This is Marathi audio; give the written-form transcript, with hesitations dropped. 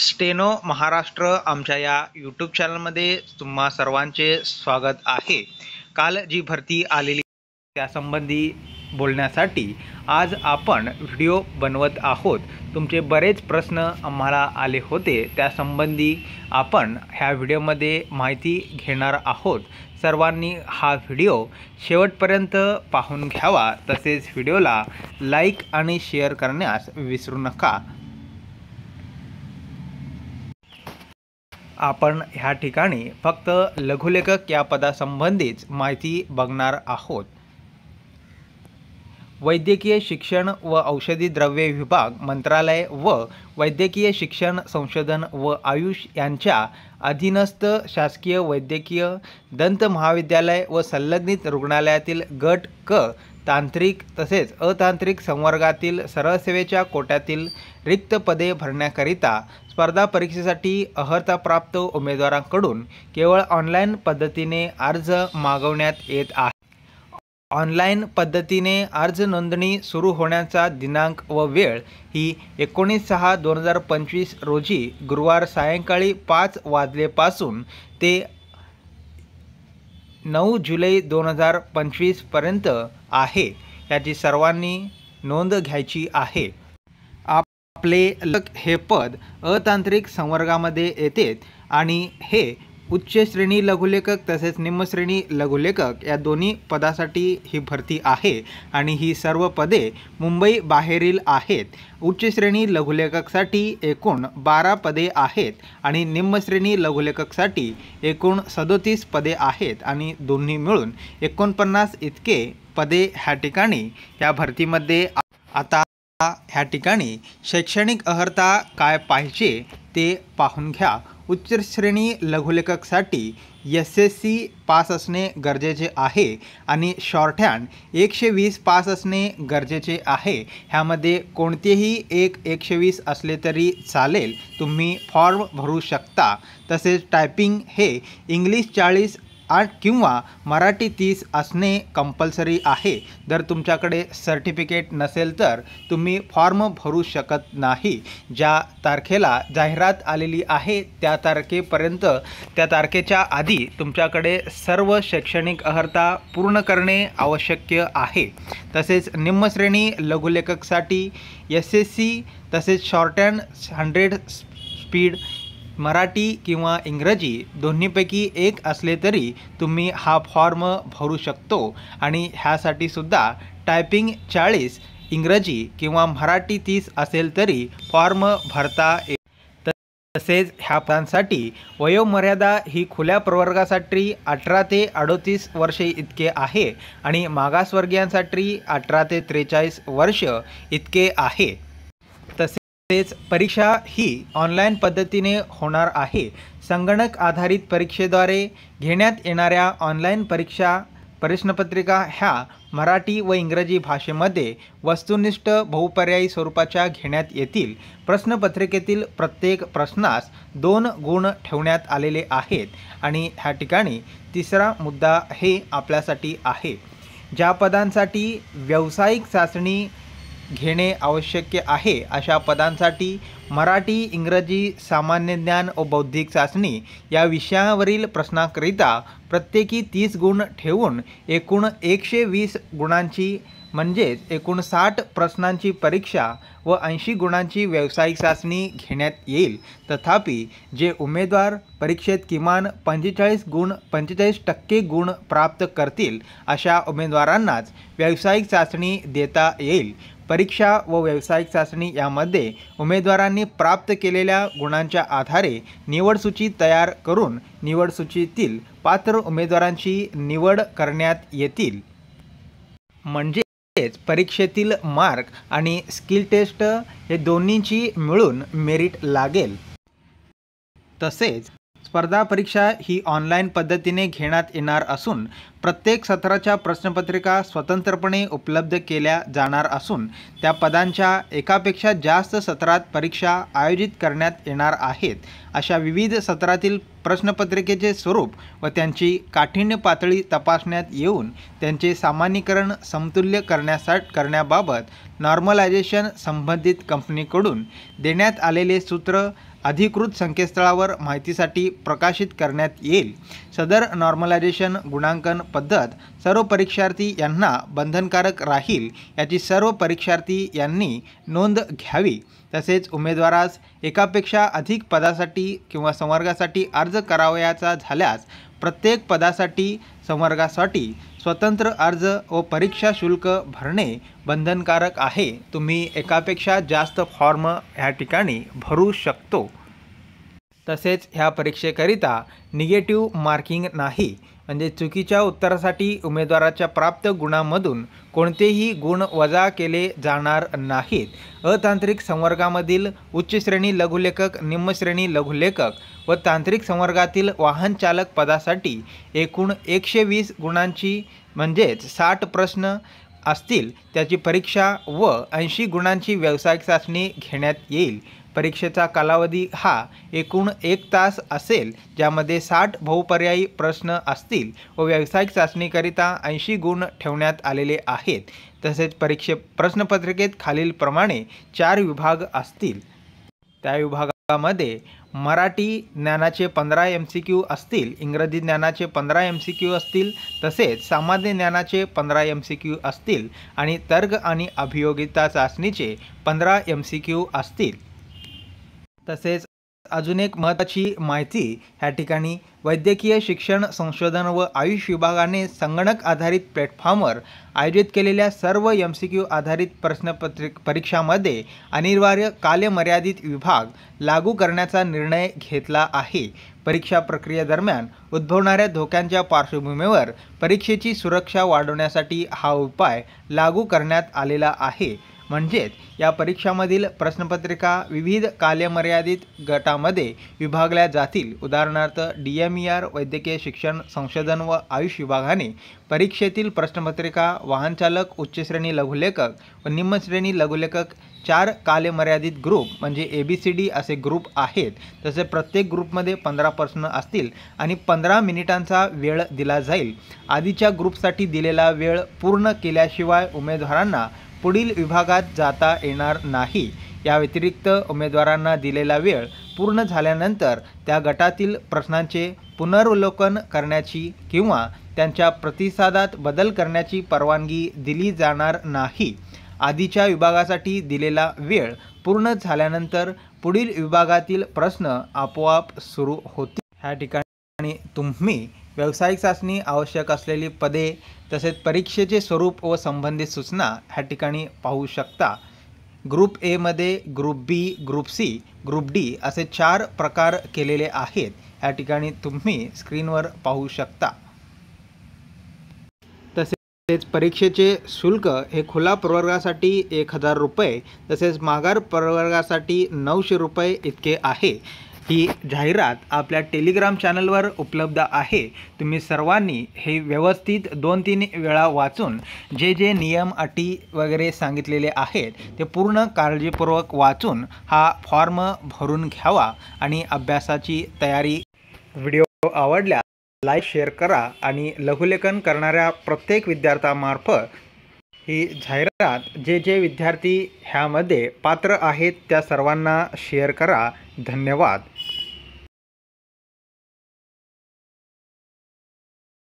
स्टेनो महाराष्ट्र आमच्या या यूट्यूब चॅनलमध्ये तुम्हा सर्वांचे स्वागत आहे। काल जी भरती आलेली त्यासंबंधी बोलण्यासाठी आज आपण व्हिडिओ बनवत आहोत। तुमचे बरेच प्रश्न आम्हाला आले होते, त्यासंबंधी आपण ह्या व्हिडिओमध्ये माहिती घेणार आहोत। सर्वांनी हा व्हिडिओ शेवटपर्यंत पाहून घ्यावा, तसेच व्हिडिओला लाईक आणि शेअर करण्यास विसरू नका। आपण ह्या ठिकाणी फक्त लघुलेखक या पदासंबंधीच माहिती बघणार आहोत। वैद्यकीय शिक्षण व औषधी द्रव्ये विभाग मंत्रालय व वैद्यकीय शिक्षण संशोधन व आयुष यांच्या अधीनस्थ शासकीय वैद्यकीय दंत महाविद्यालय व संलग्नित रुग्णालयातील गट क तांत्रिक तसेच अतांत्रिक संवर्गातील सरळ सेवेच्या कोट्यातील रिक्त पदे भरण्याकरिता स्पर्धा परीक्षेसाठी अर्हता प्राप्त उमेदवारांकडून केवळ ऑनलाईन पद्धतीने अर्ज मागवण्यात येत आहे। ऑनलाईन पद्धतीने अर्ज नोंदणी सुरू होण्याचा दिनांक व वेळ ही 19/6/2025 रोजी गुरुवार सायंकाळी 5 वाजलेपासून ते 9 जुलै 2025 पर्यंत आहे। याची सर्वांनी नोंद घ्यायची आहे। आपले हे पद अतांत्रिक संवर्गामध्ये येते आणि हे उच्च श्रेणी लघुलेखक तसेच निम्न श्रेणी लघुलेखक या दोन्ही पदासाठी ही भरती आहे आणि ही सर्व पदे मुंबई बाहेरील आहेत। उच्च श्रेणी लघुलेखकसाठी एकूण 12 पदे आहेत आणि निम्न श्रेणी लघुलेखकसाठी एकूण 37 पदे आहेत आणि दोन्ही मिळून 49 इतके पदे ह्या ठिकाणी या भरतीमध्ये। आता ह्या ठिकाणी शैक्षणिक अर्हता काय पाहिजे ते पाहून घ्या। उच्च श्रेणी लघुलेखकसाठी SSC पास असणे गरजेचे आहे आणि शॉर्टहँड 120 पास असणे गरजेचे आहे। ह्यामध्ये कोणतेही एक 120 असले तरी चालेल, तुम्ही फॉर्म भरू शकता। तसेच टायपिंग हे इंग्लिश 40 किंवा मराठी 30 असणे कंपल्सरी आहे। जर तुमच्याकडे सर्टिफिकेट नसेल तर तुम्ही फॉर्म भरू शकत नाही। ज्या तारखेला जाहिरात आलेली आहे त्या तारखेपर्यंत त्या तारखेच्या आधी तुमच्याकडे सर्व शैक्षणिक अर्हता पूर्ण करणे आवश्यक आहे। तसेच निम्न श्रेणी लघुलेखकसाठी SSC तसेच शॉर्टहँड 100 स्पीड मराठी किंवा इंग्रजी दोन्हीपैकी एक असले तरी तुम्ही हा फॉर्म भरू शकतो आणि ह्यासाठी सुद्धा टायपिंग 40 इंग्रजी किंवा मराठी 30 असेल तरी फॉर्म भरता येईल। तसेच ह्या पदांसाठी वयोमर्यादा ही खुल्या प्रवर्गासाठी 18 ते 38 वर्षे इतके आहे आणि मागासवर्गीयांसाठी 18 ते 43 वर्ष इतके आहे। तसेच परीक्षा ही ऑनलाईन पद्धतीने होणार आहे। संगणक आधारित परीक्षेद्वारे घेण्यात येणाऱ्या ऑनलाईन परीक्षा प्रश्नपत्रिका ह्या मराठी व इंग्रजी भाषेमध्ये वस्तुनिष्ठ बहुपर्यायी स्वरूपाच्या घेण्यात येतील। प्रश्नपत्रिकेतील प्रत्येक प्रश्नास 2 गुण ठेवण्यात आलेले आहेत आणि ह्या ठिकाणी तिसरा मुद्दा हे आपल्यासाठी आहे। ज्या पदांसाठी व्यावसायिक चाचणी घेणे आवश्यक आहे अशा पदांसाठी मराठी इंग्रजी सामान्य ज्ञान व बौद्धिक चाचणी या विषयावरील प्रश्नाकरिता प्रत्येकी 30 गुण ठेवून एकूण 120 गुणांची म्हणजेच एकूण 60 प्रश्नांची परीक्षा व 80 गुणांची व्यावसायिक चाचणी घेण्यात येईल। तथापि जे उमेदवार परीक्षेत किमान 45% गुण प्राप्त करतील अशा उमेदवारांनाच व्यावसायिक चाचणी देता येईल। परीक्षा व व्यावसायिक चाचणी यामध्ये उमेदवारांनी प्राप्त केलेल्या गुणांच्या आधारे निवडसूची तयार करून निवडसूचीतील पात्र उमेदवारांची निवड करण्यात येतील। म्हणजेच परीक्षेतील मार्क आणि स्किल टेस्ट हे दोन्हींची मिळून मेरिट लागेल। तसेच स्पर्धा परीक्षा ही ऑनलाईन पद्धतीने घेण्यात येणार असून प्रत्येक सत्राच्या प्रश्नपत्रिका स्वतंत्रपणे उपलब्ध केल्या जाणार असून त्या पदांच्या एकापेक्षा जास्त सत्रात परीक्षा आयोजित करण्यात येणार आहेत. अशा विविध सत्रातील प्रश्नपत्रिकेचे स्वरूप व त्यांची काठिण्य पातळी तपासण्यात येऊन त्यांचे सामान्यीकरण समतुल्य करण्याबाबत नॉर्मलायझेशन संबंधित कंपनीकडून देण्यात आलेले सूत्र अधिकृत संकेतस्थळावर माहितीसाठी प्रकाशित करण्यात येईल. सदर नॉर्मलायझेशन गुणांकन पद्धत सर्व परीक्षार्थी यांना बंधनकारक राहील याची सर्व परीक्षार्थी यांनी नोंद घ्यावी. तसेच उमेदवारास एकापेक्षा अधिक पदासाठी किंवा संवर्गासाठी अर्ज करावयाचा झाल्यास प्रत्येक पदासाठी संवर्गासाठी स्वतंत्र अर्ज व परीक्षा शुल्क भरणे बंधनकारक आहे. तुम्ही एकापेक्षा जास्त फॉर्म ह्या ठिकाणी भरू शकतो. तसेच ह्या परीक्षेकरिता निगेटिव्ह मार्किंग नाही, म्हणजे चुकीच्या उत्तरासाठी उमेदवाराच्या प्राप्त गुणांमधून कोणतेही गुण वजा केले जाणार नाहीत. अतांत्रिक संवर्गामधील उच्च श्रेणी लघुलेखक, निम्न श्रेणी लघुलेखक व तांत्रिक संवर्गातील वाहन चालक पदासाठी एकूण 120 गुणांची म्हणजेच 60 प्रश्न असतील त्याची परीक्षा व 80 गुणांची व्यावसायिक चाचणी घेण्यात येईल. परीक्षेचा कालावधी हा एकूण 1 तास असेल, ज्यामध्ये 60 बहुपर्यायी प्रश्न असतील व व्यावसायिक चाचणीकरिता 80 गुण ठेवण्यात आलेले आहेत. तसेच प्रश्नपत्रिकेत खालीलप्रमाणे 4 विभाग असतील. त्या विभागामध्ये मराठी ज्ञानाचे 15 MCQ असतील, इंग्रजी ज्ञानाचे 15 MCQ असतील, तसेच सामान्य ज्ञानाचे 15 MCQ असतील आणि तर्क आणि अभियोगिता चाचणीचे 15 MCQ असतील. तसेच अजून एक महत्त्वाची माहिती ह्या ठिकाणी वैद्यकीय शिक्षण संशोधन व आयुष विभागाने संगणक आधारित प्लॅटफॉर्मवर आयोजित केलेल्या सर्व MCQ आधारित परीक्षामध्ये अनिवार्य कालमर्यादित विभाग लागू करण्याचा निर्णय घेतला आहे. परीक्षा प्रक्रियेदरम्यान उद्भवणाऱ्या धोक्यांच्या पार्श्वभूमीवर परीक्षेची सुरक्षा वाढवण्यासाठी हा उपाय लागू करण्यात आलेला आहे. म्हणजेच या परीक्षामधील प्रश्नपत्रिका विविध कालमर्यादित गटामध्ये विभागल्या जातील. उदाहरणार्थ DMER वैद्यकीय शिक्षण संशोधन व आयुष विभागाने परीक्षेतील प्रश्नपत्रिका वाहनचालक, उच्च श्रेणी लघुलेखक व निम्न श्रेणी लघुलेखक 4 कालमर्यादित ग्रुप म्हणजे ABCD असे ग्रुप आहेत. तसे प्रत्येक ग्रुपमध्ये 15 प्रश्न असतील आणि 15 मिनिटांचा वेळ दिला जाईल. आधीच्या ग्रुपसाठी दिलेला वेळ पूर्ण केल्याशिवाय उमेदवारांना पुढील विभागात जाता येणार नाही. या व्यतिरिक्त उमेदवारांना दिलेला वेळ पूर्ण झाल्यानंतर त्या गटातील प्रश्नांचे पुनरावलोकन करण्याची किंवा त्यांच्या प्रतिसादात बदल करण्याची परवानगी दिली जाणार नाही. आधीच्या विभागासाठी दिलेला वेळ पूर्ण झाल्यानंतर पुढील विभागातील प्रश्न आपोआप सुरू होतील. ह्या ठिकाणी तुम्ही व्यावसायिक चाचणी आवश्यक असलेली पदे तसेच परीक्षेचे स्वरूप व संबंधित सूचना ह्या ठिकाणी पाहू शकता. ग्रुप A मध्ये group B, group C, group D असे 4 प्रकार केलेले आहेत. ह्या ठिकाणी तुम्ही स्क्रीनवर पाहू शकता. तसेच परीक्षेचे शुल्क हे खुला प्रवर्गासाठी 1000 रुपये तसेच माघार प्रवर्गासाठी 900 रुपये इतके आहे. ही जाहिरात आपल्या टेलिग्राम चॅनलवर उपलब्ध आहे. तुम्ही सर्वांनी हे व्यवस्थित 2-3 वेळा वाचून जे नियम अटी वगैरे सांगितलेले आहेत ते पूर्ण काळजीपूर्वक वाचून हा फॉर्म भरून घ्यावा आणि अभ्यासाची तयारी. व्हिडिओ आवडल्यास लाईक शेअर करा आणि लघुलेखन करणाऱ्या प्रत्येक विद्यार्थ्यामार्फत ही जाहिरात जे विद्यार्थी ह्यामध्ये पात्र आहेत त्या सर्वांना शेअर करा. धन्यवाद.